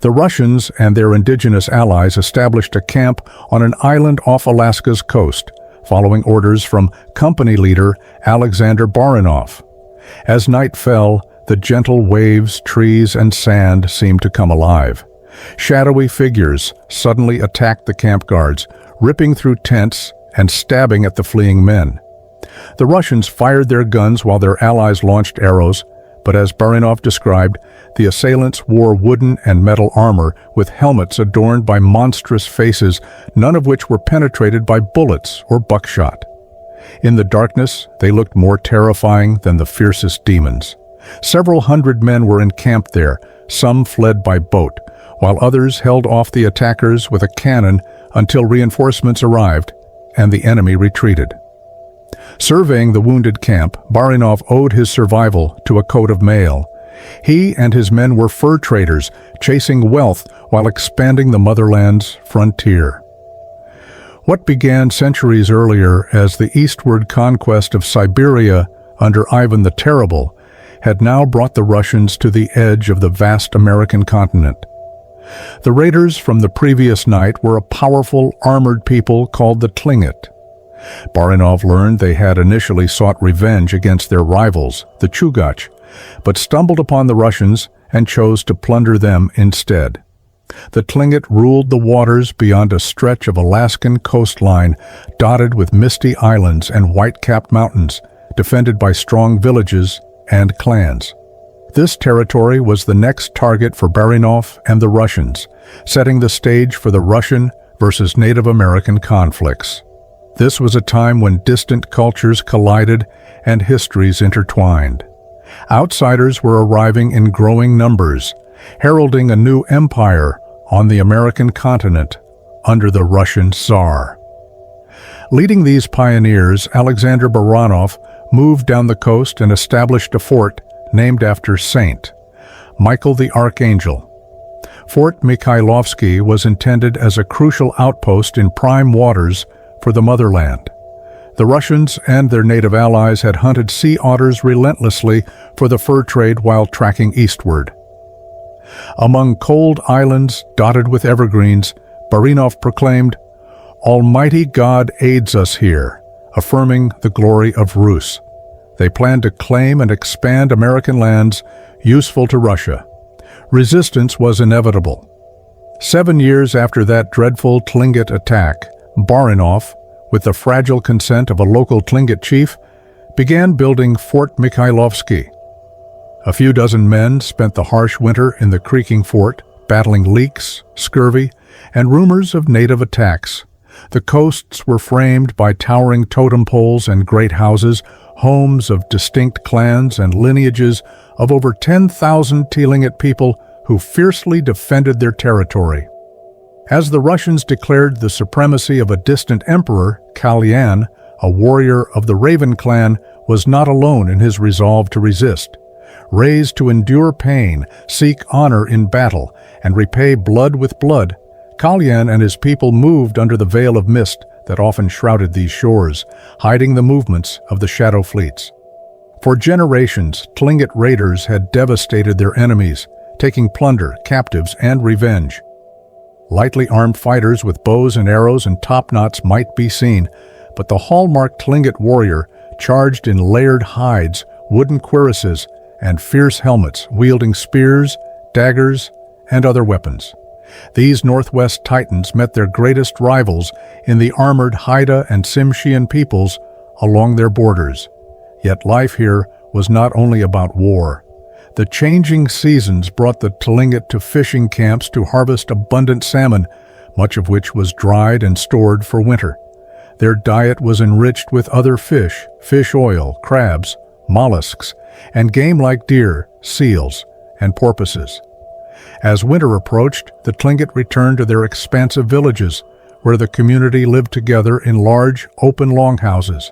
The Russians and their indigenous allies established a camp on an island off Alaska's coast, following orders from company leader Alexander Baranov. As night fell, the gentle waves, trees, and sand seemed to come alive. Shadowy figures suddenly attacked the camp guards, ripping through tents and stabbing at the fleeing men. The Russians fired their guns while their allies launched arrows, but as Baranov described, the assailants wore wooden and metal armor with helmets adorned by monstrous faces, none of which were penetrated by bullets or buckshot. In the darkness, they looked more terrifying than the fiercest demons. Several hundred men were encamped there, some fled by boat, while others held off the attackers with a cannon until reinforcements arrived and the enemy retreated. Surveying the wounded camp, Baranov owed his survival to a coat of mail. He and his men were fur traders, chasing wealth while expanding the motherland's frontier. What began centuries earlier as the eastward conquest of Siberia under Ivan the Terrible had now brought the Russians to the edge of the vast American continent. The raiders from the previous night were a powerful, armored people called the Tlingit. Baranov learned they had initially sought revenge against their rivals, the Chugach, but stumbled upon the Russians and chose to plunder them instead. The Tlingit ruled the waters beyond a stretch of Alaskan coastline dotted with misty islands and white-capped mountains, defended by strong villages and clans. This territory was the next target for Baranov and the Russians, setting the stage for the Russian versus Native American conflicts. This was a time when distant cultures collided and histories intertwined. Outsiders were arriving in growing numbers, heralding a new empire on the American continent under the Russian Tsar. Leading these pioneers, Alexander Baranov moved down the coast and established a fort named after Saint Michael the Archangel. Fort Mikhailovsky was intended as a crucial outpost in prime waters for the motherland. The Russians and their native allies had hunted sea otters relentlessly for the fur trade while tracking eastward. Among cold islands dotted with evergreens, Baranov proclaimed, "Almighty God aids us here," affirming the glory of Rus. They planned to claim and expand American lands useful to Russia. Resistance was inevitable. 7 years after that dreadful Tlingit attack, Baranov, with the fragile consent of a local Tlingit chief, began building Fort Mikhailovsky. A few dozen men spent the harsh winter in the creaking fort, battling leaks, scurvy, and rumors of native attacks. The coasts were framed by towering totem poles and great houses, homes of distinct clans and lineages of over 10,000 Tlingit people who fiercely defended their territory. As the Russians declared the supremacy of a distant emperor, Kalyan, a warrior of the Raven clan, was not alone in his resolve to resist. Raised to endure pain, seek honor in battle, and repay blood with blood, Kalyan and his people moved under the veil of mist that often shrouded these shores, hiding the movements of the shadow fleets. For generations, Tlingit raiders had devastated their enemies, taking plunder, captives, and revenge. Lightly armed fighters with bows and arrows and topknots might be seen, but the hallmark Tlingit warrior charged in layered hides, wooden cuirasses, and fierce helmets, wielding spears, daggers, and other weapons. These Northwest Titans met their greatest rivals in the armored Haida and Tsimshian peoples along their borders. Yet life here was not only about war. The changing seasons brought the Tlingit to fishing camps to harvest abundant salmon, much of which was dried and stored for winter. Their diet was enriched with other fish, fish oil, crabs, mollusks, and game like deer, seals, and porpoises. As winter approached, the Tlingit returned to their expansive villages, where the community lived together in large, open longhouses.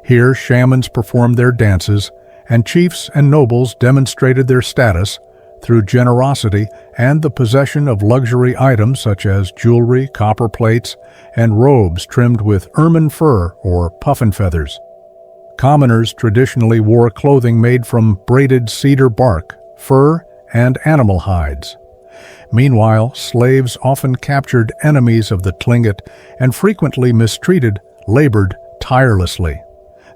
Here, shamans performed their dances, and chiefs and nobles demonstrated their status through generosity and the possession of luxury items such as jewelry, copper plates, and robes trimmed with ermine fur or puffin feathers. Commoners traditionally wore clothing made from braided cedar bark, fur, and animal hides. Meanwhile, slaves, often captured enemies of the Tlingit and frequently mistreated, labored tirelessly.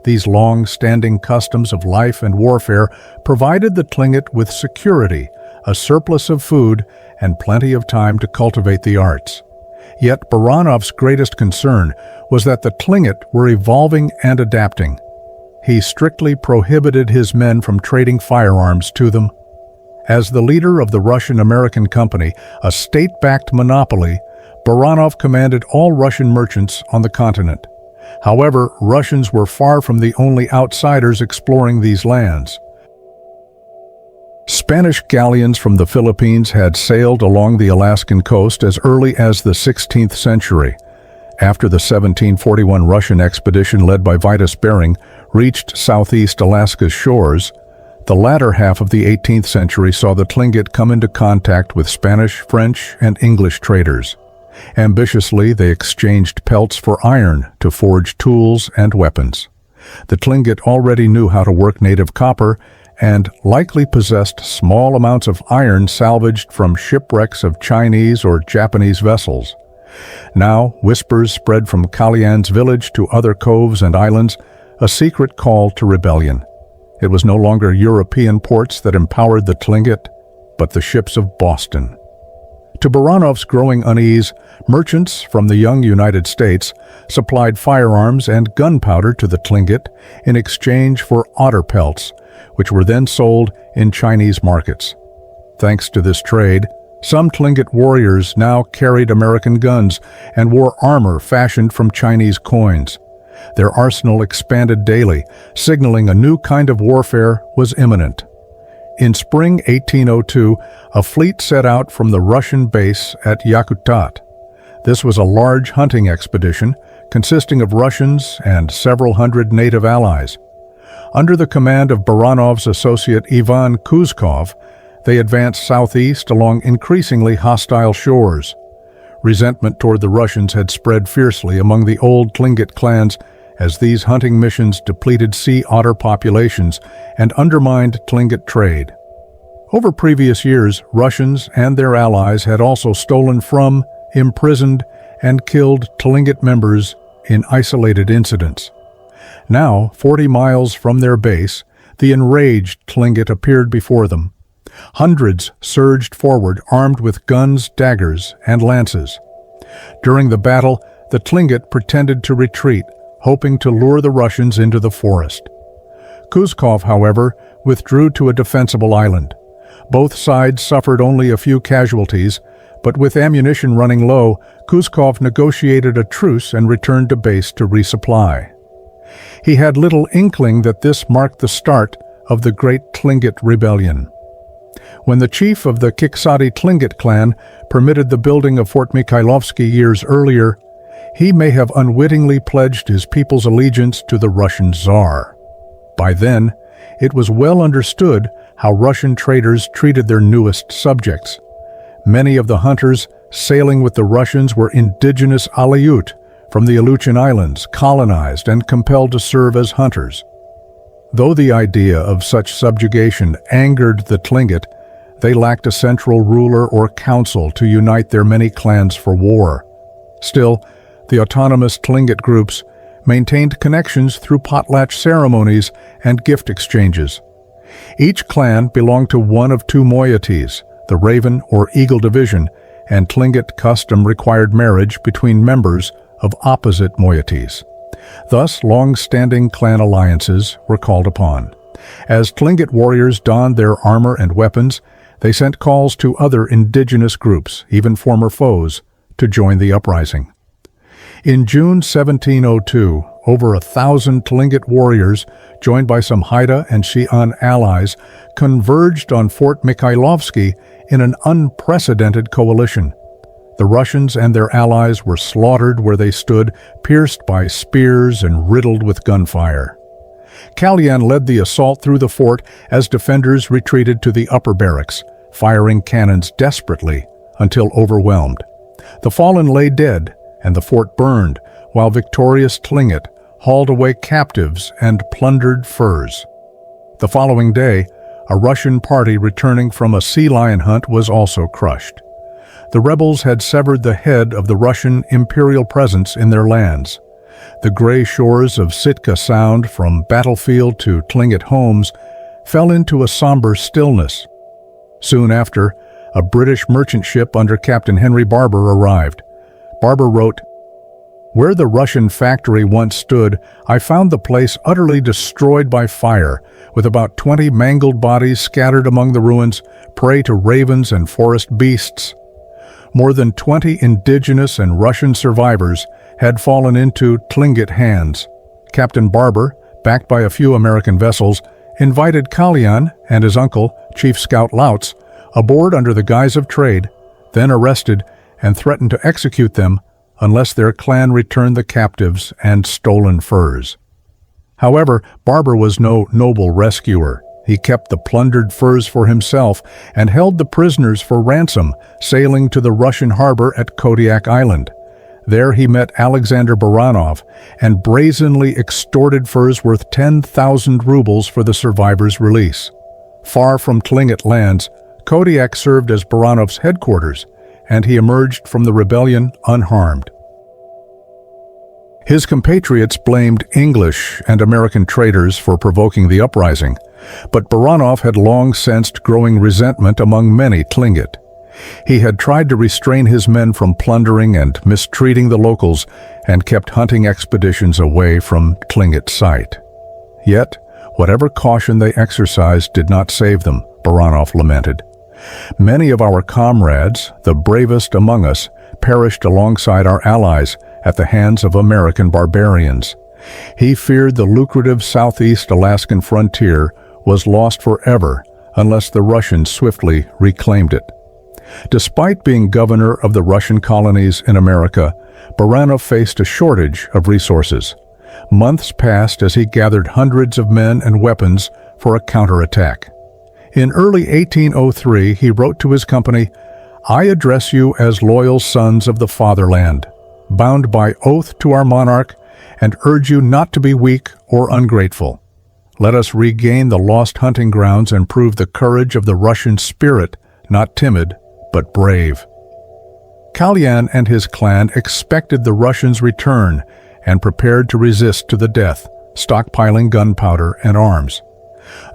These long-standing customs of life and warfare provided the Tlingit with security, a surplus of food, and plenty of time to cultivate the arts. Yet Baranov's greatest concern was that the Tlingit were evolving and adapting. He strictly prohibited his men from trading firearms to them. As the leader of the Russian-American Company, a state-backed monopoly, Baranov commanded all Russian merchants on the continent. However, Russians were far from the only outsiders exploring these lands. Spanish galleons from the Philippines had sailed along the Alaskan coast as early as the 16th century. After the 1741 Russian expedition led by Vitus Bering reached southeast Alaska's shores, the latter half of the 18th century saw the Tlingit come into contact with Spanish, French, and English traders. Ambitiously, they exchanged pelts for iron to forge tools and weapons. The Tlingit already knew how to work native copper and likely possessed small amounts of iron salvaged from shipwrecks of Chinese or Japanese vessels. Now, whispers spread from Kalian's village to other coves and islands, a secret call to rebellion. It was no longer European ports that empowered the Tlingit, but the ships of Boston. To Baranov's growing unease, merchants from the young United States supplied firearms and gunpowder to the Tlingit in exchange for otter pelts, which were then sold in Chinese markets. Thanks to this trade, some Tlingit warriors now carried American guns and wore armor fashioned from Chinese coins. Their arsenal expanded daily, signaling a new kind of warfare was imminent. In spring 1802, a fleet set out from the Russian base at Yakutat. This was a large hunting expedition consisting of Russians and several hundred native allies. Under the command of Baranov's associate Ivan Kuzkov, they advanced southeast along increasingly hostile shores. Resentment toward the Russians had spread fiercely among the old Tlingit clans as these hunting missions depleted sea otter populations and undermined Tlingit trade. Over previous years, Russians and their allies had also stolen from, imprisoned, and killed Tlingit members in isolated incidents. Now, 40 miles from their base, the enraged Tlingit appeared before them. Hundreds surged forward armed with guns, daggers, and lances. During the battle, the Tlingit pretended to retreat, hoping to lure the Russians into the forest. Kuzkov, however, withdrew to a defensible island. Both sides suffered only a few casualties, but with ammunition running low, Kuzkov negotiated a truce and returned to base to resupply. He had little inkling that this marked the start of the Great Tlingit Rebellion. When the chief of the Kiksadi Tlingit clan permitted the building of Fort Mikhailovsky years earlier, he may have unwittingly pledged his people's allegiance to the Russian Tsar. By then, it was well understood how Russian traders treated their newest subjects. Many of the hunters sailing with the Russians were indigenous Aleut from the Aleutian Islands, colonized and compelled to serve as hunters. Though the idea of such subjugation angered the Tlingit, they lacked a central ruler or council to unite their many clans for war. Still, the autonomous Tlingit groups maintained connections through potlatch ceremonies and gift exchanges. Each clan belonged to one of two moieties, the Raven or Eagle Division, and Tlingit custom required marriage between members of opposite moieties. Thus, long-standing clan alliances were called upon. As Tlingit warriors donned their armor and weapons, they sent calls to other indigenous groups, even former foes, to join the uprising. In June 1702, over 1,000 Tlingit warriors, joined by some Haida and Xi'an allies, converged on Fort Mikhailovsky in an unprecedented coalition. The Russians and their allies were slaughtered where they stood, pierced by spears and riddled with gunfire. Kalian led the assault through the fort as defenders retreated to the upper barracks, firing cannons desperately until overwhelmed. The fallen lay dead, and the fort burned, while victorious Tlingit hauled away captives and plundered furs. The following day, A Russian party returning from a sea lion hunt was also crushed. The rebels had severed the head of the Russian imperial presence in their lands. The gray shores of Sitka Sound, from battlefield to Tlingit homes, fell into a somber stillness. Soon after, a British merchant ship under Captain Henry Barber arrived. Barber wrote, "Where the Russian factory once stood, I found the place utterly destroyed by fire, with about 20 mangled bodies scattered among the ruins, prey to ravens and forest beasts." More than 20 indigenous and Russian survivors had fallen into Tlingit hands. Captain Barber, backed by a few American vessels, invited Kalyan and his uncle, Chief Scout Lautz, aboard under the guise of trade, then arrested and threatened to execute them unless their clan returned the captives and stolen furs. However, Barber was no noble rescuer. He kept the plundered furs for himself and held the prisoners for ransom, sailing to the Russian harbor at Kodiak Island. There he met Alexander Baranov and brazenly extorted furs worth 10,000 rubles for the survivors' release. Far from Tlingit lands, Kodiak served as Baranov's headquarters, and he emerged from the rebellion unharmed. His compatriots blamed English and American traders for provoking the uprising, but Baranov had long sensed growing resentment among many Tlingit. He had tried to restrain his men from plundering and mistreating the locals and kept hunting expeditions away from Tlingit sight. Yet, whatever caution they exercised did not save them, Baranov lamented. Many of our comrades, the bravest among us, perished alongside our allies at the hands of American barbarians. He feared the lucrative southeast Alaskan frontier was lost forever unless the Russians swiftly reclaimed it. Despite being governor of the Russian colonies in America, Baranov faced a shortage of resources. Months passed as he gathered hundreds of men and weapons for a counterattack. In early 1803, he wrote to his company, "I address you as loyal sons of the fatherland, bound by oath to our monarch, and urge you not to be weak or ungrateful. Let us regain the lost hunting grounds and prove the courage of the Russian spirit, not timid, but brave." Kalyan and his clan expected the Russians' return and prepared to resist to the death, stockpiling gunpowder and arms.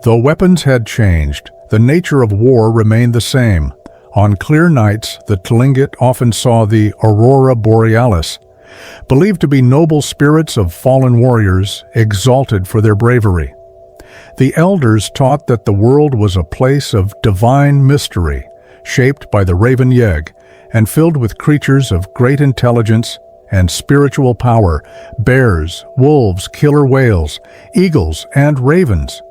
Though weapons had changed, the nature of war remained the same. On clear nights, the Tlingit often saw the aurora borealis, believed to be noble spirits of fallen warriors exalted for their bravery. The elders taught that the world was a place of divine mystery, shaped by the raven yegg, and filled with creatures of great intelligence and spiritual power: bears, wolves, killer whales, eagles, and ravens.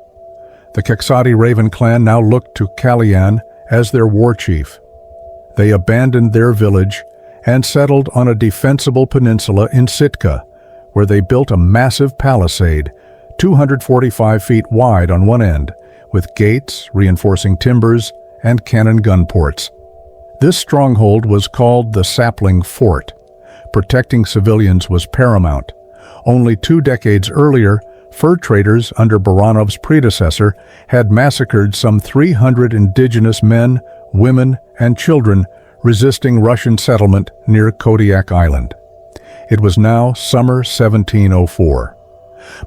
The Quixote Raven clan now looked to Kalyan as their war chief. They abandoned their village and settled on a defensible peninsula in Sitka, where they built a massive palisade, 245 feet wide on one end, with gates, reinforcing timbers, and cannon gun ports. This stronghold was called the Sapling Fort. Protecting civilians was paramount. Only 2 decades earlier, fur traders under Baranov's predecessor had massacred some 300 indigenous men, women, and children resisting Russian settlement near Kodiak Island. It was now summer 1704.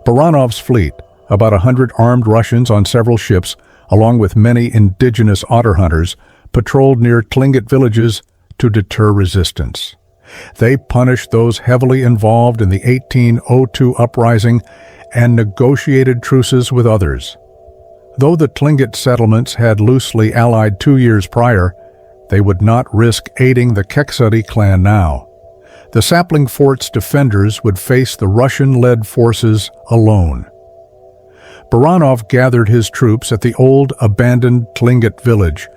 Baranov's fleet, about 100 armed Russians on several ships, along with many indigenous otter hunters, patrolled near Tlingit villages to deter resistance. They punished those heavily involved in the 1802 uprising and negotiated truces with others. Though the Tlingit settlements had loosely allied 2 years prior, they would not risk aiding the Quixote clan now. The Sapling Fort's defenders would face the Russian-led forces alone. Baranov gathered his troops at the old, abandoned Tlingit village,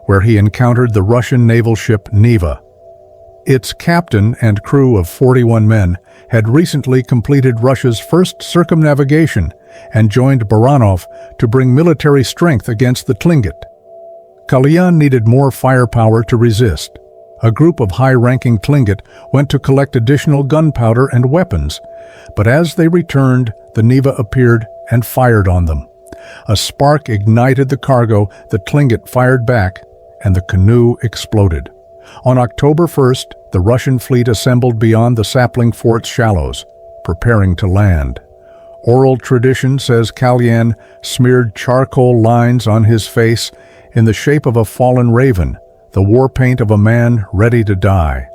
where he encountered the Russian naval ship Neva. Its captain and crew of 41 men had recently completed Russia's first circumnavigation and joined Baranov to bring military strength against the Tlingit. Kalyan needed more firepower to resist. A group of high-ranking Tlingit went to collect additional gunpowder and weapons, but as they returned, the Neva appeared and fired on them. A spark ignited the cargo, the Tlingit fired back, and the canoe exploded. On October 1st, the Russian fleet assembled beyond the Sapling fort's shallows, preparing to land. Oral tradition says Kalyan smeared charcoal lines on his face in the shape of a fallen raven, the war paint of a man ready to die.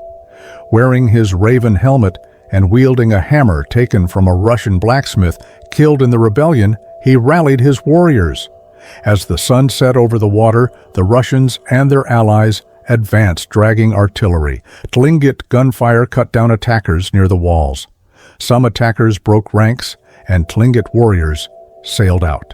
Wearing his raven helmet and wielding a hammer taken from a Russian blacksmith killed in the rebellion, he rallied his warriors. As the sun set over the water, the Russians and their allies advanced, dragging artillery. Tlingit gunfire cut down attackers near the walls. Some attackers broke ranks, and Tlingit warriors sailed out.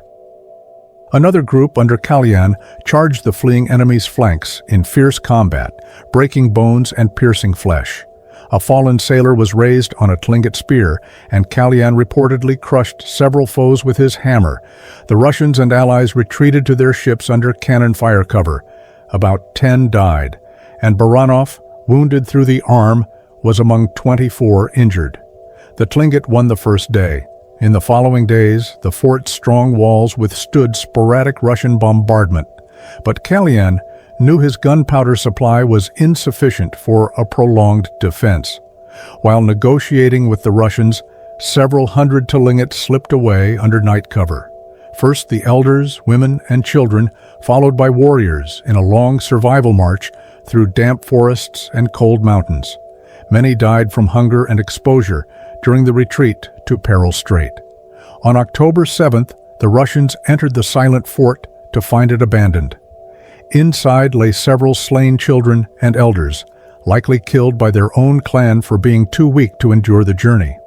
Another group under Kalyan charged the fleeing enemy's flanks in fierce combat, breaking bones and piercing flesh. A fallen sailor was raised on a Tlingit spear, and Kalyan reportedly crushed several foes with his hammer. The Russians and allies retreated to their ships under cannon fire cover. About 10 died, and Baranov, wounded through the arm, was among 24 injured. The Tlingit won the first day. In the following days, the fort's strong walls withstood sporadic Russian bombardment, but Kalyan knew his gunpowder supply was insufficient for a prolonged defense. While negotiating with the Russians, several hundred Tlingit slipped away under night cover. First the elders, women, and children, followed by warriors in a long survival march through damp forests and cold mountains. Many died from hunger and exposure during the retreat to Peril Strait. On October 7th, the Russians entered the silent fort to find it abandoned. Inside lay several slain children and elders, likely killed by their own clan for being too weak to endure the journey.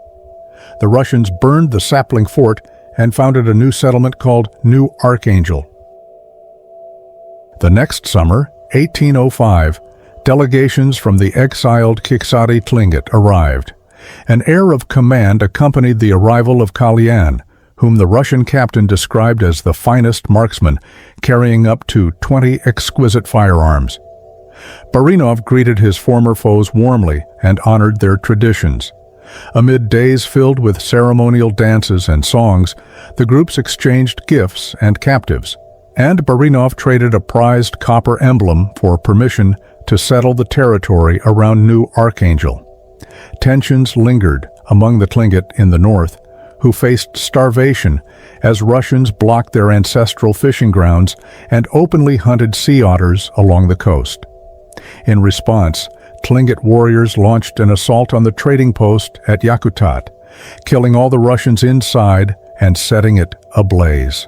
The Russians burned the Sapling fort and founded a new settlement called New Archangel. The next summer, 1805, delegations from the exiled Kiksadi Tlingit arrived. An air of command accompanied the arrival of Kalyan, whom the Russian captain described as the finest marksman, carrying up to 20 exquisite firearms. Baranov greeted his former foes warmly and honored their traditions. Amid days filled with ceremonial dances and songs, the groups exchanged gifts and captives, and Baranov traded a prized copper emblem for permission to settle the territory around New Archangel. Tensions lingered among the Tlingit in the north, who faced starvation as Russians blocked their ancestral fishing grounds and openly hunted sea otters along the coast. In response, Tlingit warriors launched an assault on the trading post at Yakutat, killing all the Russians inside and setting it ablaze.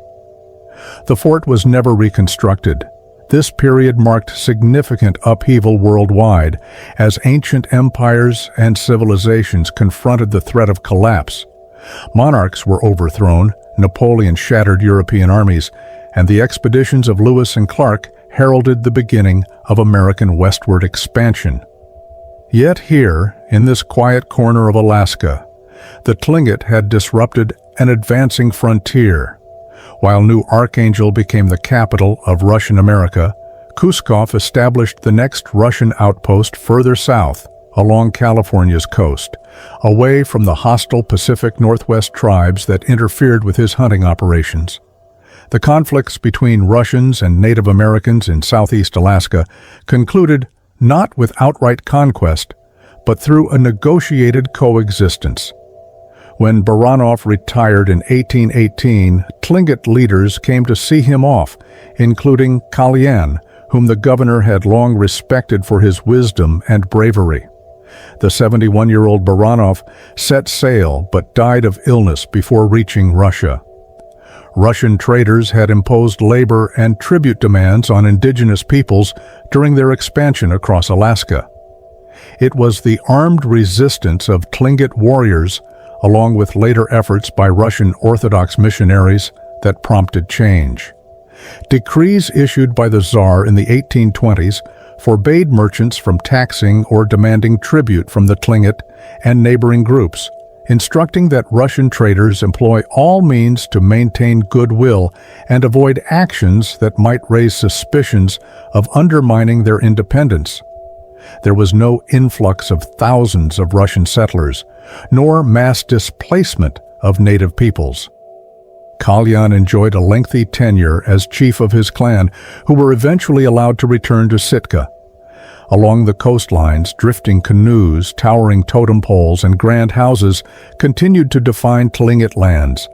The fort was never reconstructed. This period marked significant upheaval worldwide as ancient empires and civilizations confronted the threat of collapse. Monarchs were overthrown, Napoleon shattered European armies, and the expeditions of Lewis and Clark heralded the beginning of American westward expansion. Yet here, in this quiet corner of Alaska, the Tlingit had disrupted an advancing frontier. While New Archangel became the capital of Russian America, Kuskov established the next Russian outpost further south, along California's coast, away from the hostile Pacific Northwest tribes that interfered with his hunting operations. The conflicts between Russians and Native Americans in southeast Alaska concluded not with outright conquest, but through a negotiated coexistence. When Baranov retired in 1818, Tlingit leaders came to see him off, including Kalyan, whom the governor had long respected for his wisdom and bravery. The 71-year-old Baranov set sail but died of illness before reaching Russia. Russian traders had imposed labor and tribute demands on indigenous peoples during their expansion across Alaska. It was the armed resistance of Tlingit warriors, along with later efforts by Russian Orthodox missionaries, that prompted change. Decrees issued by the Tsar in the 1820s forbade merchants from taxing or demanding tribute from the Tlingit and neighboring groups, instructing that Russian traders employ all means to maintain goodwill and avoid actions that might raise suspicions of undermining their independence. There was no influx of thousands of Russian settlers, nor mass displacement of native peoples. Kalyan enjoyed a lengthy tenure as chief of his clan, who were eventually allowed to return to Sitka. Along the coastlines, drifting canoes, towering totem poles, and grand houses continued to define Tlingit lands.